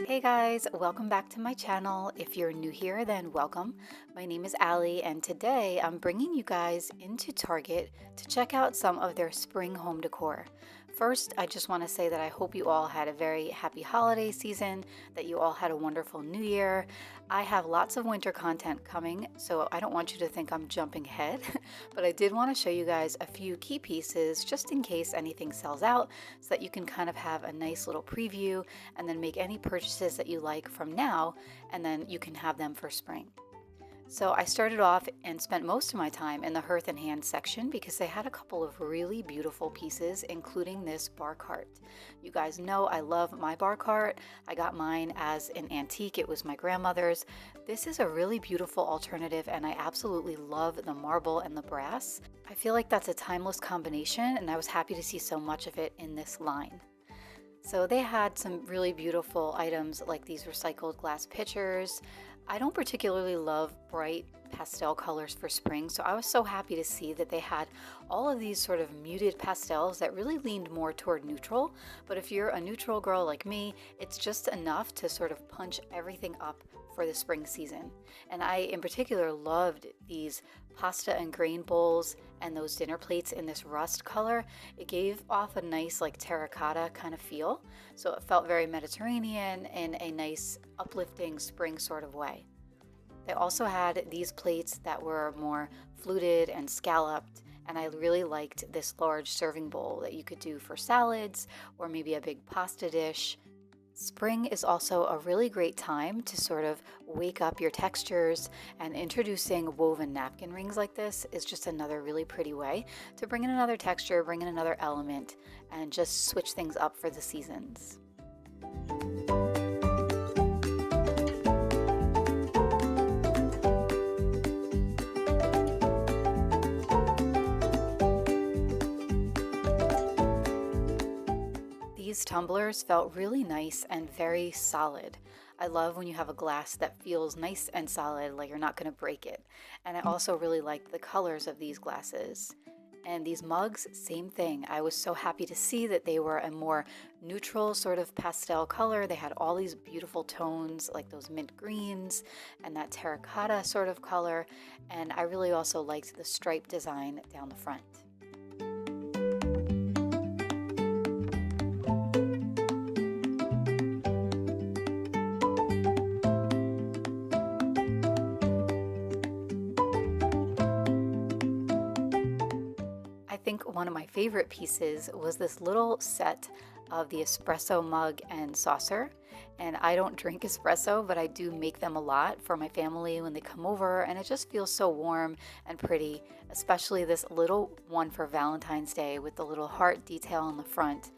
Hey guys, welcome back to my channel. If you're new here, then welcome. My name is Allie, and today I'm bringing you guys into Target to check out some of their spring home decor. First, I just want to say that I hope you all had a very happy holiday season, that you all had a wonderful new year. I have lots of winter content coming, so I don't want you to think I'm jumping ahead, but I did want to show you guys a few key pieces just in case anything sells out so that you can kind of have a nice little preview and then make any purchases that you like from now, and then you can have them for spring. So I started off and spent most of my time in the Hearth and Hand section because they had a couple of really beautiful pieces, including this bar cart. You guys know I love my bar cart. I got mine as an antique. It was my grandmother's. This is a really beautiful alternative, and I absolutely love the marble and the brass. I feel like that's a timeless combination, and I was happy to see so much of it in this line. So they had some really beautiful items like these recycled glass pitchers. I don't particularly love bright pastel colors for spring, so I was so happy to see that they had all of these sort of muted pastels that really leaned more toward neutral. But if you're a neutral girl like me, it's just enough to sort of punch everything up for the spring season. And I in particular loved these pasta and grain bowls and those dinner plates in this rust color. It gave off a nice like terracotta kind of feel, so it felt very Mediterranean in a nice uplifting spring sort of way. They also had these plates that were more fluted and scalloped, and I really liked this large serving bowl that you could do for salads or maybe a big pasta dish. Spring is also a really great time to sort of wake up your textures, and introducing woven napkin rings like this is just another really pretty way to bring in another texture, bring in another element, and just switch things up for the seasons. These tumblers felt really nice and very solid. I love when you have a glass that feels nice and solid, like you're not going to break it. And I also really liked the colors of these glasses. And these mugs, same thing. I was so happy to see that they were a more neutral sort of pastel color. They had all these beautiful tones like those mint greens and that terracotta sort of color. And I really also liked the stripe design down the front. I think one of my favorite pieces was this little set of the espresso mug and saucer. And I don't drink espresso, but I do make them a lot for my family when they come over, and it just feels so warm and pretty, especially this little one for Valentine's Day with the little heart detail on the front.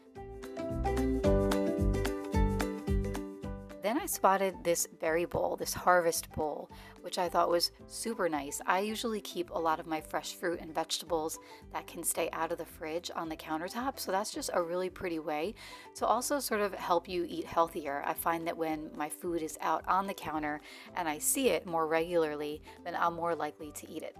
Then I spotted this berry bowl, this harvest bowl, which I thought was super nice. I usually keep a lot of my fresh fruit and vegetables that can stay out of the fridge on the countertop, so that's just a really pretty way to also sort of help you eat healthier. I find that when my food is out on the counter and I see it more regularly, then I'm more likely to eat it.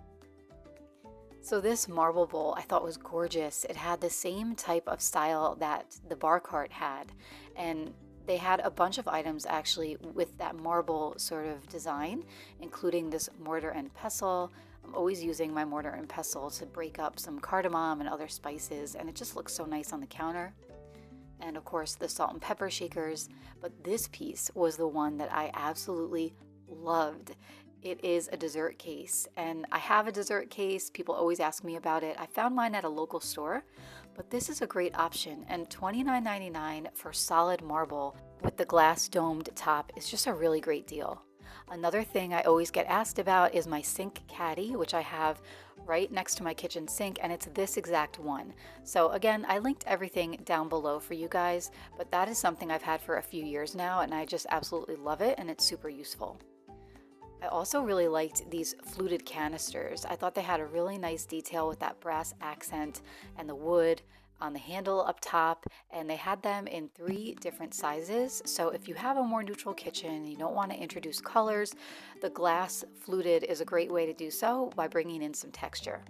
So this marble bowl I thought was gorgeous. It had the same type of style that the bar cart had, and they had a bunch of items actually with that marble sort of design, including this mortar and pestle. I'm always using my mortar and pestle to break up some cardamom and other spices, and it just looks so nice on the counter. And of course the salt and pepper shakers, but this piece was the one that I absolutely loved. It is a dessert case, and I have a dessert case. People always ask me about it. I found mine at a local store, but this is a great option, and $29.99 for solid marble with the glass domed top is just a really great deal. Another thing I always get asked about is my sink caddy, which I have right next to my kitchen sink, and it's this exact one. So again, I linked everything down below for you guys, but that is something I've had for a few years now, and I just absolutely love it, and it's super useful. I also really liked these fluted canisters. I thought they had a really nice detail with that brass accent and the wood on the handle up top, and they had them in 3 different sizes. So if you have a more neutral kitchen and you don't want to introduce colors, the glass fluted is a great way to do so by bringing in some texture.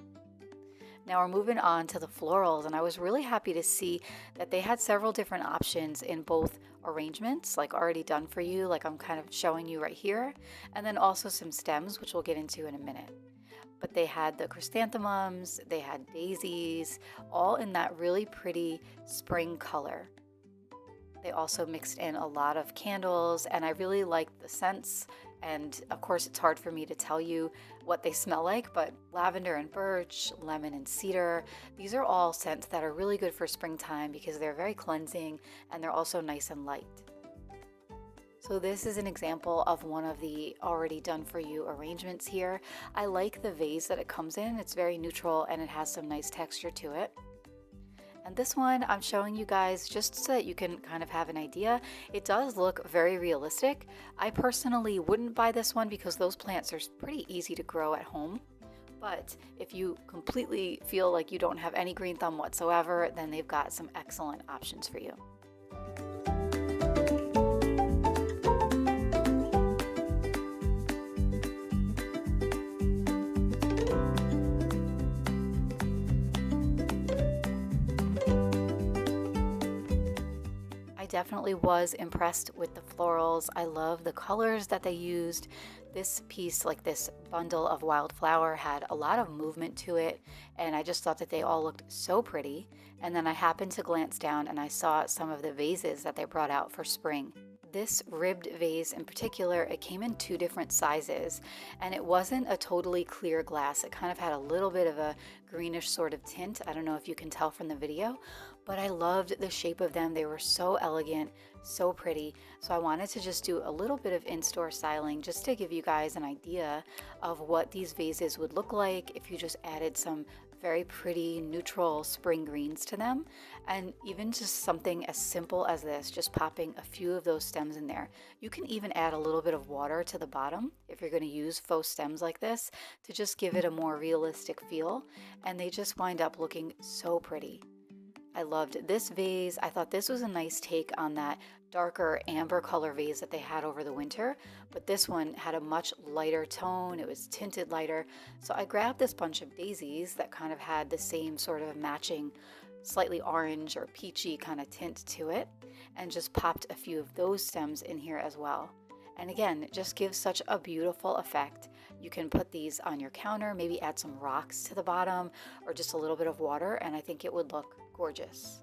Now we're moving on to the florals, and I was really happy to see that they had several different options in both arrangements, like already done for you, like I'm kind of showing you right here, and then also some stems, which we'll get into in a minute. But they had the chrysanthemums, they had daisies, all in that really pretty spring color. They also mixed in a lot of candles, and I really liked the scents. And of course, it's hard for me to tell you what they smell like, but lavender and birch, lemon and cedar, these are all scents that are really good for springtime because they're very cleansing and they're also nice and light. So this is an example of one of the already done for you arrangements here. I like the vase that it comes in. It's very neutral and it has some nice texture to it. And this one I'm showing you guys just so that you can kind of have an idea. It does look very realistic. I personally wouldn't buy this one because those plants are pretty easy to grow at home. But if you completely feel like you don't have any green thumb whatsoever, then they've got some excellent options for you. Definitely was impressed with the florals. I love the colors that they used. This piece, like this bundle of wildflower, had a lot of movement to it, and I just thought that they all looked so pretty. And then I happened to glance down and I saw some of the vases that they brought out for spring. This ribbed vase in particular, it came in two different sizes, and it wasn't a totally clear glass. It kind of had a little bit of a greenish sort of tint. I don't know if you can tell from the video, but I loved the shape of them. They were so elegant, so pretty. So I wanted to just do a little bit of in-store styling just to give you guys an idea of what these vases would look like if you just added some very pretty neutral spring greens to them, and even just something as simple as this, just popping a few of those stems in there. You can even add a little bit of water to the bottom if you're going to use faux stems like this to just give it a more realistic feel, and they just wind up looking so pretty. I loved this vase. I thought this was a nice take on that darker amber color vase that they had over the winter, but this one had a much lighter tone. It was tinted lighter. So I grabbed this bunch of daisies that kind of had the same sort of matching slightly orange or peachy kind of tint to it, and just popped a few of those stems in here as well. And again, it just gives such a beautiful effect. You can put these on your counter, maybe add some rocks to the bottom or just a little bit of water, and I think it would look gorgeous.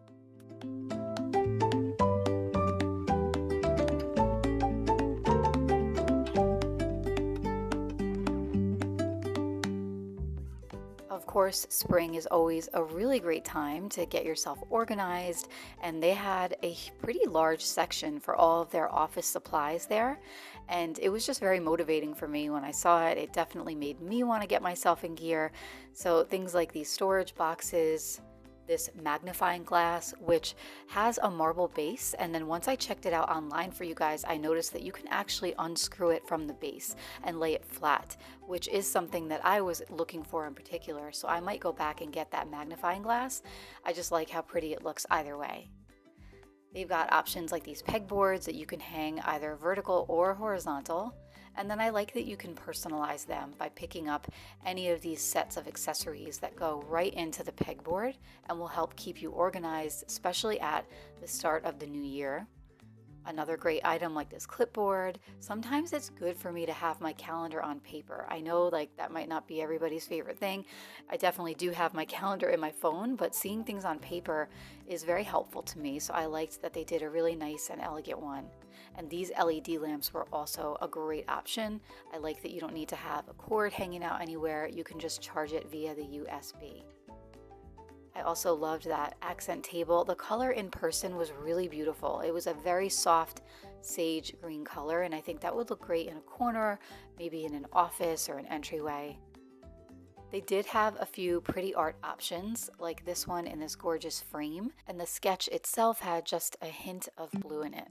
Of course, spring is always a really great time to get yourself organized, and they had a pretty large section for all of their office supplies there, and it was just very motivating for me when I saw it. It definitely made me want to get myself in gear. So things like these storage boxes, this magnifying glass, which has a marble base, and then once I checked it out online for you guys, I noticed that you can actually unscrew it from the base and lay it flat, which is something that I was looking for in particular. So I might go back and get that magnifying glass. I just like how pretty it looks either way. They've got options like these pegboards that you can hang either vertical or horizontal. And then I like that you can personalize them by picking up any of these sets of accessories that go right into the pegboard and will help keep you organized, especially at the start of the new year. Another great item like this clipboard. Sometimes it's good for me to have my calendar on paper. I know like that might not be everybody's favorite thing. I definitely do have my calendar in my phone, but seeing things on paper is very helpful to me. So I liked that they did a really nice and elegant one. And these LED lamps were also a great option. I like that you don't need to have a cord hanging out anywhere. You can just charge it via the USB. I also loved that accent table. The color in person was really beautiful. It was a very soft sage green color, and I think that would look great in a corner, maybe in an office or an entryway. They did have a few pretty art options, like this one in this gorgeous frame, and the sketch itself had just a hint of blue in it.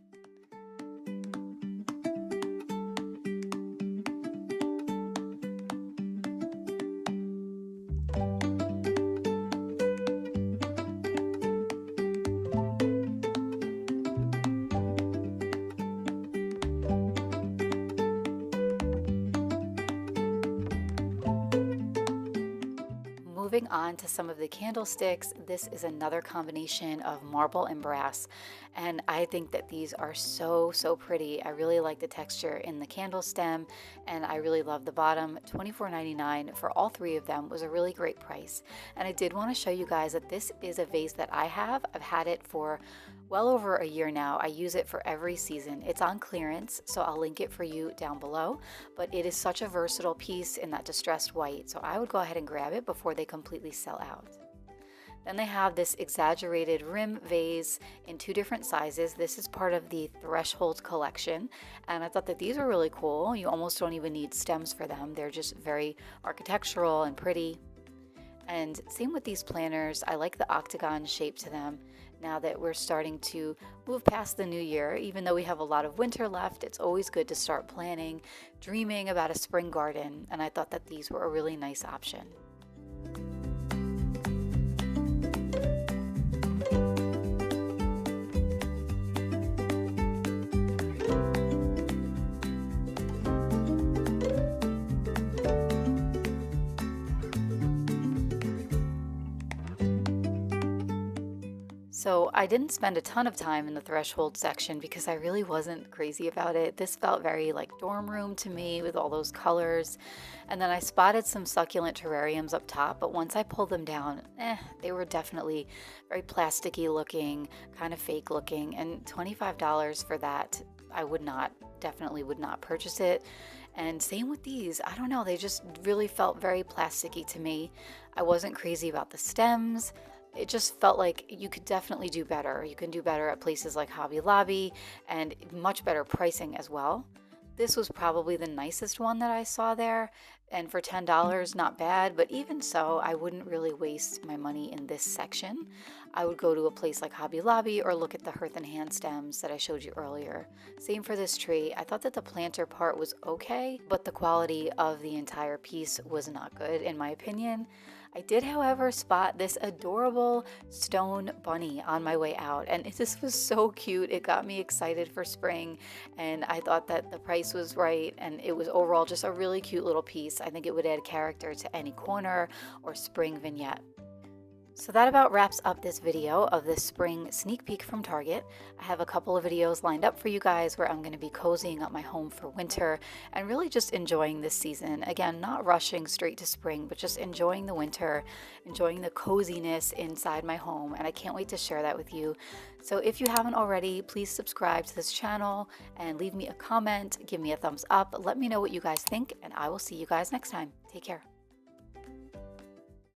moving on to some of the candlesticks, this is another combination of marble and brass. And I think that these are so, so pretty. I really like the texture in the candle stem, and I really love the bottom. $24.99 for all three of them was a really great price. And I did want to show you guys that this is a vase that I have. I've had it for well over a year now. I use it for every season. It's on clearance, so I'll link it for you down below. But it is such a versatile piece in that distressed white, so I would go ahead and grab it before they completely sell out. Then they have this exaggerated rim vase in two different sizes. This is part of the Threshold collection, and I thought that these were really cool. You almost don't even need stems for them. They're just very architectural and pretty. And same with these planters. I like the octagon shape to them. Now that we're starting to move past the new year, even though we have a lot of winter left, it's always good to start planning, dreaming about a spring garden, and I thought that these were a really nice option. So I didn't spend a ton of time in the Threshold section because I really wasn't crazy about it. This felt very like dorm room to me with all those colors. And then I spotted some succulent terrariums up top, but once I pulled them down, they were definitely very plasticky looking, kind of fake looking, and $25 for that, definitely would not purchase it. And same with these. I don't know, they just really felt very plasticky to me. I wasn't crazy about the stems. It just felt like you could definitely do better. You can do better at places like Hobby Lobby and much better pricing as well. This was probably the nicest one that I saw there, and for $10, not bad, but even so, I wouldn't really waste my money in this section. I would go to a place like Hobby Lobby or look at the Hearth Hand stems that I showed you earlier. Same for this tree. I thought that the planter part was okay, but the quality of the entire piece was not good in my opinion. I did, however, spot this adorable stone bunny on my way out, and this was so cute. It got me excited for spring, and I thought that the price was right, and it was overall just a really cute little piece. I think it would add character to any corner or spring vignette. So that about wraps up this video of this spring sneak peek from Target. I have a couple of videos lined up for you guys where I'm going to be cozying up my home for winter and really just enjoying this season. Again, not rushing straight to spring, but just enjoying the winter, enjoying the coziness inside my home, and I can't wait to share that with you. So if you haven't already, please subscribe to this channel and leave me a comment, give me a thumbs up, let me know what you guys think, and I will see you guys next time. Take care.